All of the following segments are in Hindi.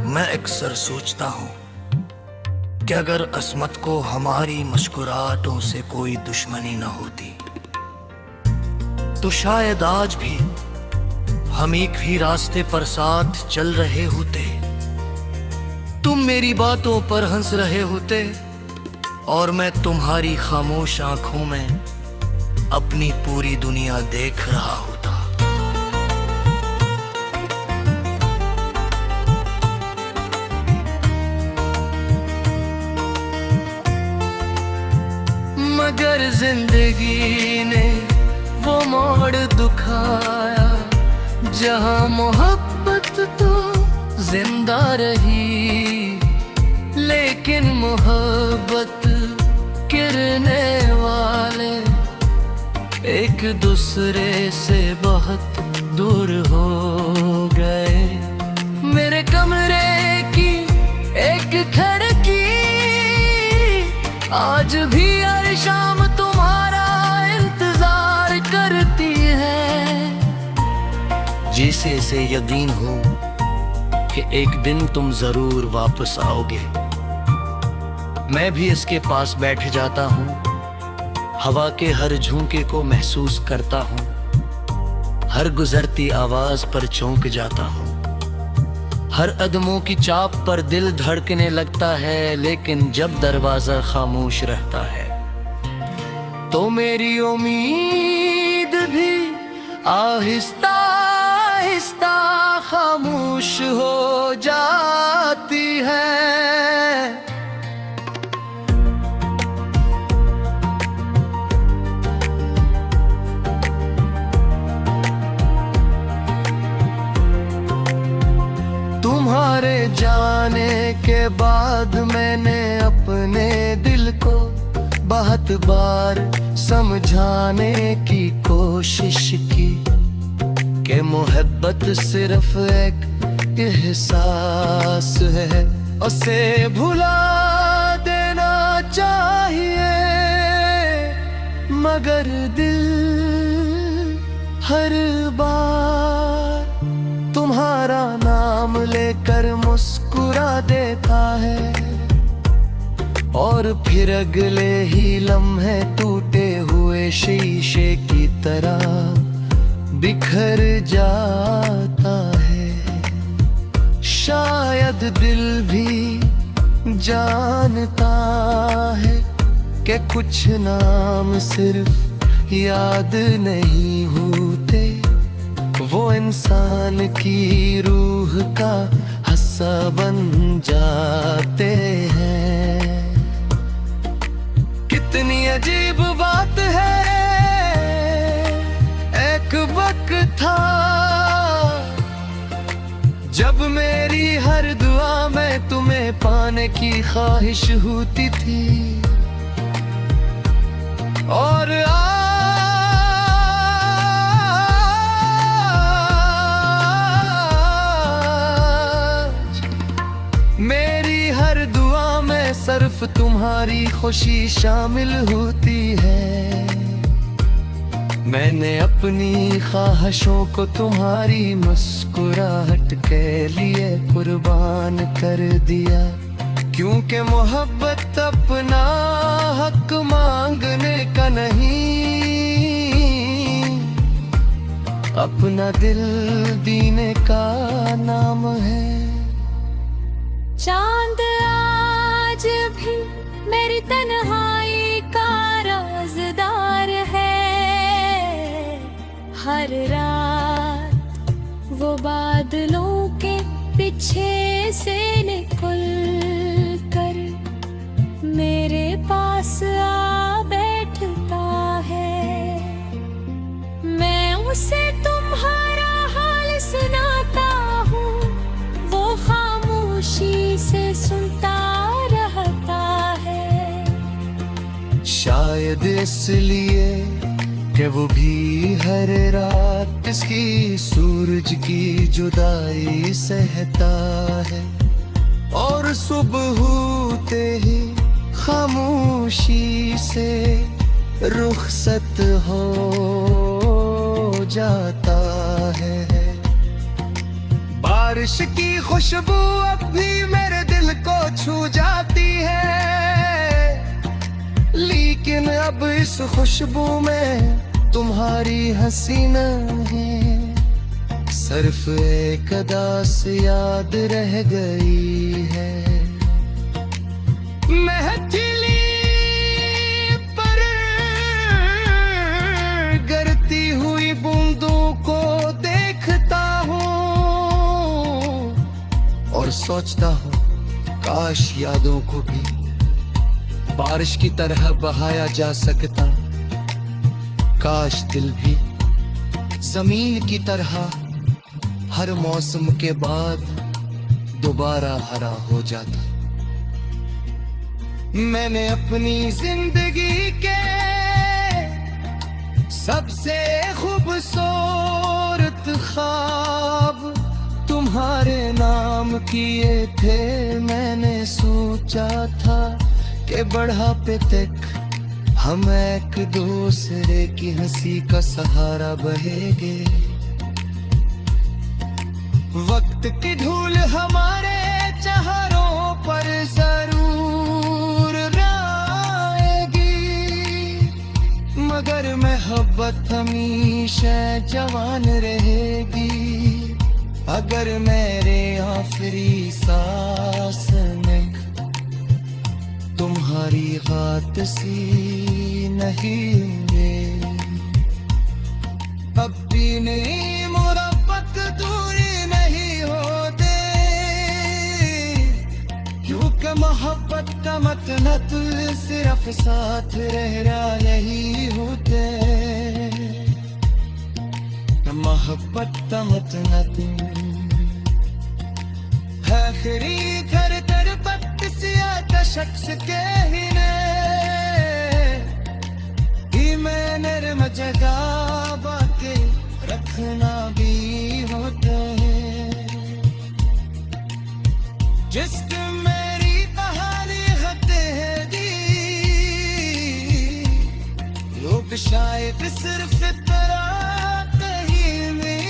मैं अक्सर सोचता हूँ कि अगर अस्मत को हमारी मुस्कुराहटों से कोई दुश्मनी न होती तो शायद आज भी हम एक ही रास्ते पर साथ चल रहे होते। तुम मेरी बातों पर हंस रहे होते और मैं तुम्हारी खामोश आंखों में अपनी पूरी दुनिया देख रहा होता। मगर जिंदगी ने वो मोड़ दिखाया जहां मोहब्बत तो जिंदा रही, लेकिन मोहब्बत गिरने वाले एक दूसरे से बहुत दूर हो गए। मेरे कमरे की एक खिड़की आज भी हर शाम तुम्हारा इंतजार करती है, जिसे से यकीन हो कि एक दिन तुम जरूर वापस आओगे। मैं भी इसके पास बैठ जाता हूँ, हवा के हर झोंके को महसूस करता हूँ, हर गुजरती आवाज पर चौंक जाता हूँ, हर कदमों की चाप पर दिल धड़कने लगता है। लेकिन जब दरवाजा खामोश रहता है तो मेरी उम्मीद भी आहिस्ता आहिस्ता खामोश हो जाती है। तुम्हारे जाने के बाद मैंने अपने दिल को बहुत बार समझाने की कोशिश की कि मोहब्बत सिर्फ एक एहसास है, उसे भुला देना चाहिए। मगर दिल हर बार तुम्हारा नाम लेकर मुस्कुरा देता है और फिर अगले ही लम्हे टूटे हुए शीशे की तरह बिखर जाता है। शायद दिल भी जानता है कि कुछ नाम सिर्फ याद नहीं होते, वो इंसान की रूह का हिस्सा बन जाते हैं। कितनी अजीब बात है, एक वक्त था जब मेरी हर दुआ में तुम्हें पाने की ख्वाहिश होती थी, और मेरी हर दुआ में सिर्फ तुम्हारी खुशी शामिल होती है। मैंने अपनी ख्वाहिशों को तुम्हारी मुस्कुराहट के लिए कुर्बान कर दिया, क्योंकि मोहब्बत अपना हक मांगने का नहीं, अपना दिल देने का नाम है। चांद आज भी मेरी तन्हाई का राज़दार है, हर रात वो बादलों के पीछे से निकल कर मेरे पास आ बैठता है। मैं उसे तुम्हारा हाल सुनाता हूँ, वो खामोशी से सुनता रहता है। शायद इसलिए कि वो भी हर रात इसकी सूरज की जुदाई सहता है, और सुबह होते ही खामोशी से रुखसत हो जाता है। बारिश की खुशबू अब भी मेरे दिल को छू जाती है, लेकिन अब इस खुशबू में तुम्हारी हंसी नहीं, सिर्फ एक अदा से याद रह गई है। मैं हथेली पर गिरती हुई बूंदों को देखता हूँ और सोचता हूँ काश यादों को भी बारिश की तरह बहाया जा सकता, काश दिल भी जमीन की तरह हर मौसम के बाद दोबारा हरा हो जाता। मैंने अपनी जिंदगी के सबसे खूबसूरत ख्वाब तुम्हारे नाम किए थे। मैंने सोचा था कि बढ़ापे तक हम एक दूसरे की हंसी का सहारा बहेंगे। वक्त की धूल हमारे चेहरों पर जरूर आएगी, मगर मोहब्बत हमेशा जवान रहेगी। अगर मेरे आखिरी सांस में तुम्हारी बात सी नहीं है, अब भी नहीं मोहब्बत दूरी नहीं होते, क्योंकि मोहब्बत का मतलब सिर्फ साथ रहना यही होते। मोहब्बत का मतलब आखिरी घर तरपत सिया शख्स के ही मैं नर्म जगह बाके रखना भी होता है। जिसक मेरी कहानी हते है दी, लोग शायद सिर्फ तरह कहीं में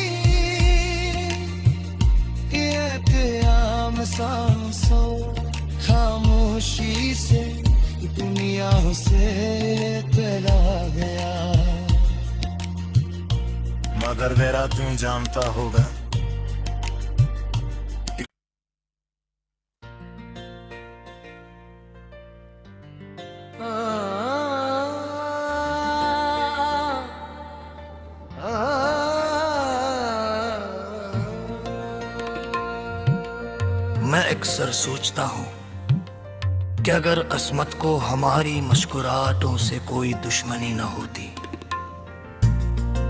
कि आम सांसों खामोशी से दुनिया से चला गया, मगर मेरा तुम जानता होगा मैं अक्सर सोचता हूँ कि अगर अस्मत को हमारी मुस्कुराहटों से कोई दुश्मनी न होती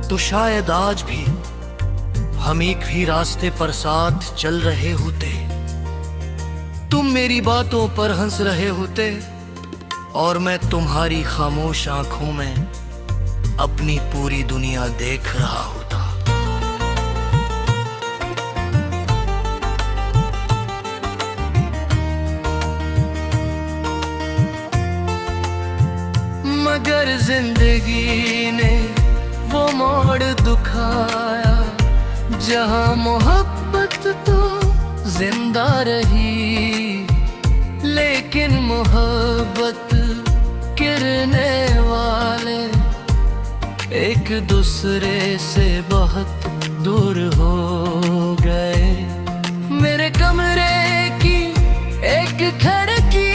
तो शायद आज भी हम एक ही रास्ते पर साथ चल रहे होते। तुम मेरी बातों पर हंस रहे होते और मैं तुम्हारी खामोश आंखों में अपनी पूरी दुनिया देख रहा होता। मगर जिंदगी ने वो मोड़ दिखाया जहां मोहब्बत तो जिंदा रही, लेकिन मोहब्बत गिरने वाले एक दूसरे से बहुत दूर हो गए। मेरे कमरे की एक खिड़की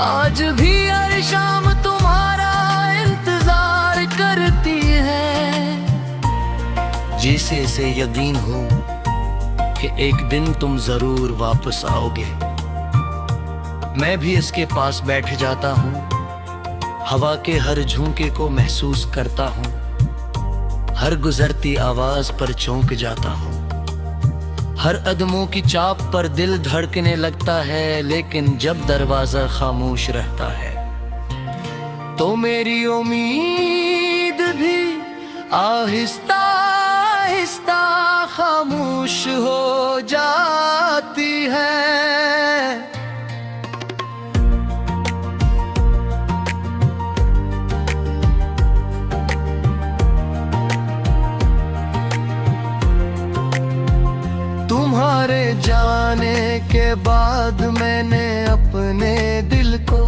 आज भी हर शाम तुम्हारा इंतजार करती है, जिसे से यकीन हो कि एक दिन तुम जरूर वापस आओगे। मैं भी इसके पास बैठ जाता हूँ, हवा के हर झोंके को महसूस करता हूँ, हर गुजरती आवाज पर चौंक जाता हूँ, हर कदमों की चाप पर दिल धड़कने लगता है। लेकिन जब दरवाजा खामोश रहता है तो मेरी उम्मीद भी आहिस्ता आहिस्ता खामोश हो जाती है। तुम्हारे जाने के बाद मैंने अपने दिल को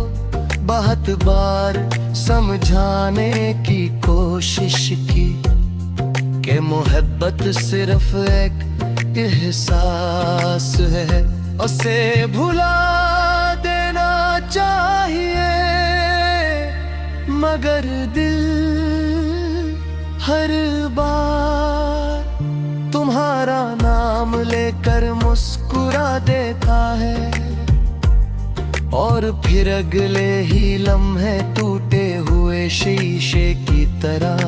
बहुत बार समझाने की कोशिश की कि मोहब्बत सिर्फ एक एहसास है, उसे भुला देना चाहिए। मगर दिल हर बार तुम्हारा नाम लेकर मुस्कुरा देता है, और फिर अगले ही लम्हे टूटे हुए शीशे की तरह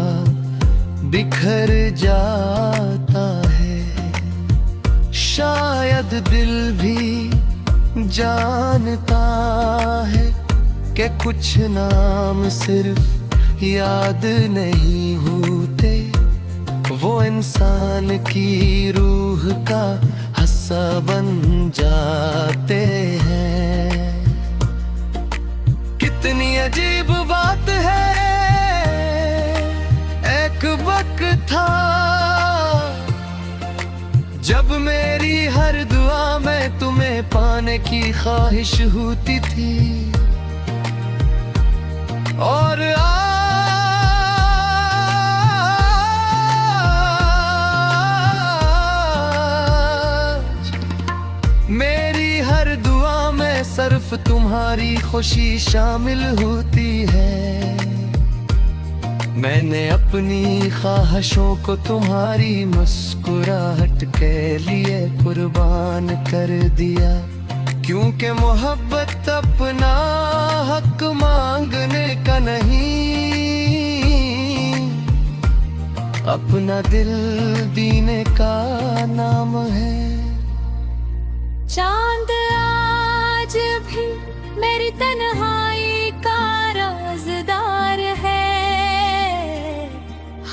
बिखर जाता है। शायद दिल भी जानता है कि कुछ नाम सिर्फ याद नहीं होते, वो इंसान की रूह का हिस्सा बन जाते हैं। कितनी अजीब बात है, एक वक्त था जब मेरी हर दुआ में तुम्हें पाने की ख्वाहिश होती थी, और मेरी हर दुआ में सिर्फ तुम्हारी खुशी शामिल होती है। मैंने अपनी ख्वाहिशों को तुम्हारी मुस्कुराहट के लिए कुर्बान कर दिया, क्योंकि मोहब्बत अपना हक मांगने का नहीं, अपना दिल देने का नाम है। चांद आज भी मेरी तन्हाई का राज़दार है,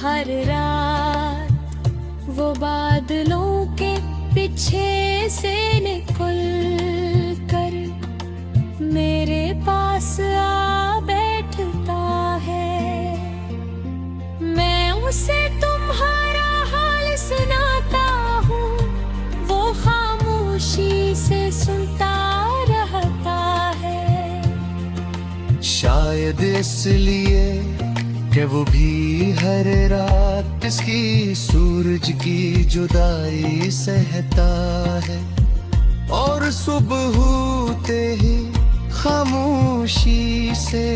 हर रात वो बादलों के पीछे से निकल कर मेरे पास आ बैठता है। मैं उसे तुम्हारा हाल सुनाता हूँ, वो खामोशी से सुनता रहता है। शायद इसलिए कि वो भी हर रात इसकी सूरज की जुदाई सहता है, और सुबह होते ही खामोशी से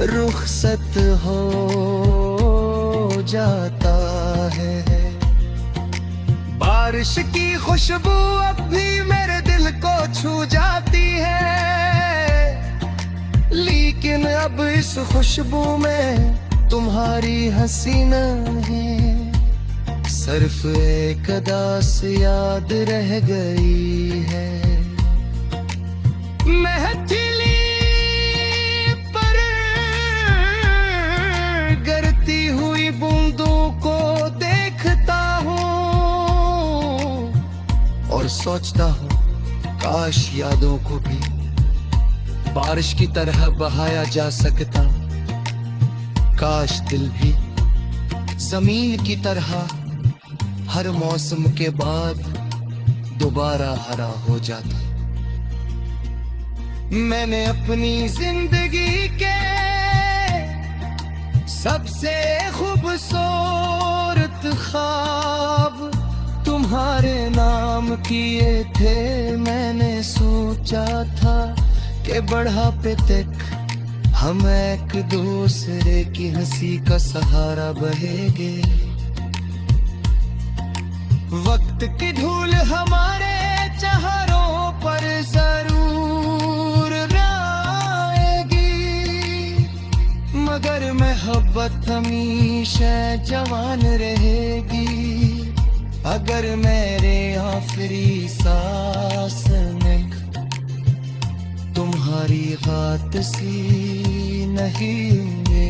रुखसत हो जाता है। बारिश की खुशबू अब भी मेरे दिल को छू जाती है, लेकिन अब इस खुशबू में तुम्हारी हंसी नहीं, सिर्फ एक अदा से याद रह गई है। महफिली पर गिरती हुई बूंदों को देखता हूँ और सोचता हूँ काश यादों को भी बारिश की तरह बहाया जा सकता, काश दिल भी जमीन की तरह हर मौसम के बाद दोबारा हरा हो जाता। मैंने अपनी जिंदगी के सबसे खूबसूरत ख्वाब तुम्हारे नाम किए थे। मैंने सोचा था कि बढ़ापे तक हम एक दूसरे की हंसी का सहारा बहेंगे। वक्त की धूल हमारे चेहरों पर जरूर आएगी, मगर मोहब्बत हमेशा जवान रहेगी। अगर मेरे आखिरी सांस में तुम्हारी बात सी नहीं है,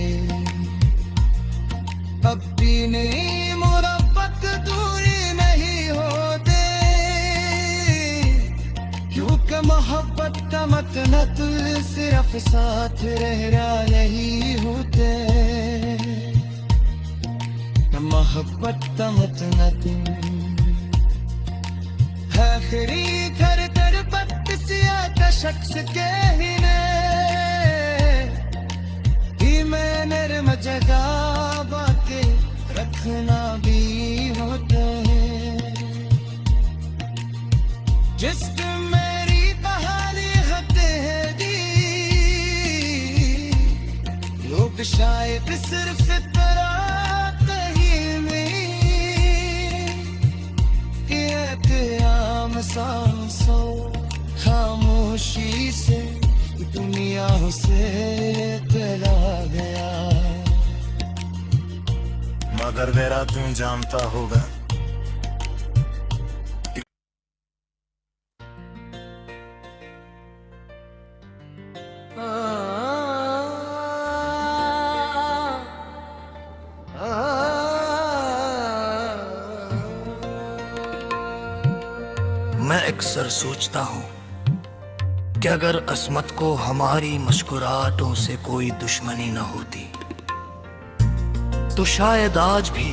अब भी नहीं मोहब्बत दूरी नहीं होते, क्योंकि मोहब्बत का मतलब सिर्फ साथ रह रहा यही होते। मोहब्बत का मतलब आखिरी घर दरपत सिया का शख्स के ही ने ही मैं नर्म जगह बाके रखना भी होता है जिसम मेरी बहाली खते है दी लोग शायद सिर्फ तरह कहीं में आम सांसों खामोशी से दुनिया से चला गया मगर मेरा तू जानता होगा मैं अक्सर सोचता हूँ कि अगर अस्मत को हमारी मुस्कुराहटों से कोई दुश्मनी न होती तो शायद आज भी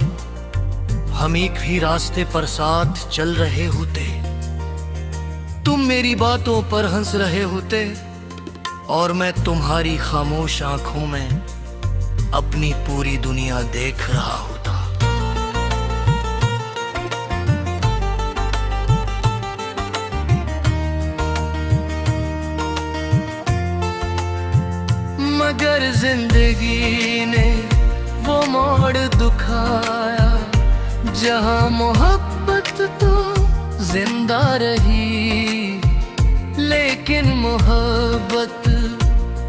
हम एक ही रास्ते पर साथ चल रहे होते। तुम मेरी बातों पर हंस रहे होते और मैं तुम्हारी खामोश आंखों में अपनी पूरी दुनिया देख रहा होता। मगर जिंदगी ने वो मोड़ दुखाया जहां मोहब्बत तो जिंदा रही लेकिन मोहब्बत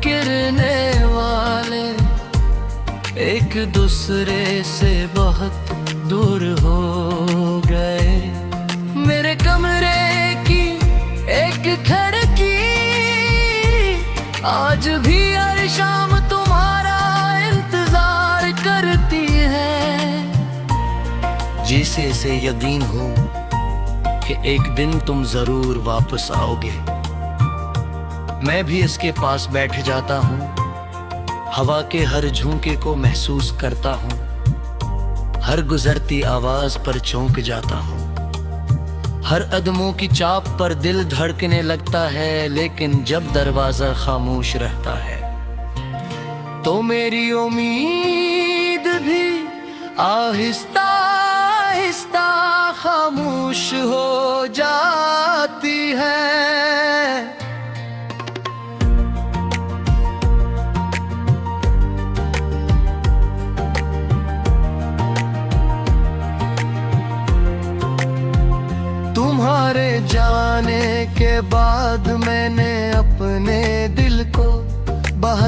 गिरने वाले एक दूसरे से बहुत दूर हो गए। मेरे कमरे की एक खिड़की आज भी हर शाम तुम्हारा इंतजार करती है जिसे से यकीन हो कि एक दिन तुम जरूर वापस आओगे। मैं भी इसके पास बैठ जाता हूँ, हवा के हर झोंके को महसूस करता हूँ, हर गुजरती आवाज पर चौंक जाता हूँ, हर कदमों की चाप पर दिल धड़कने लगता है। लेकिन जब दरवाजा खामोश रहता है तो मेरी उम्मीद भी आहिस्ता आहिस्ता खामोश हो जाती है। तुम्हारे जाने के बाद मैंने अपने दिल को बाहर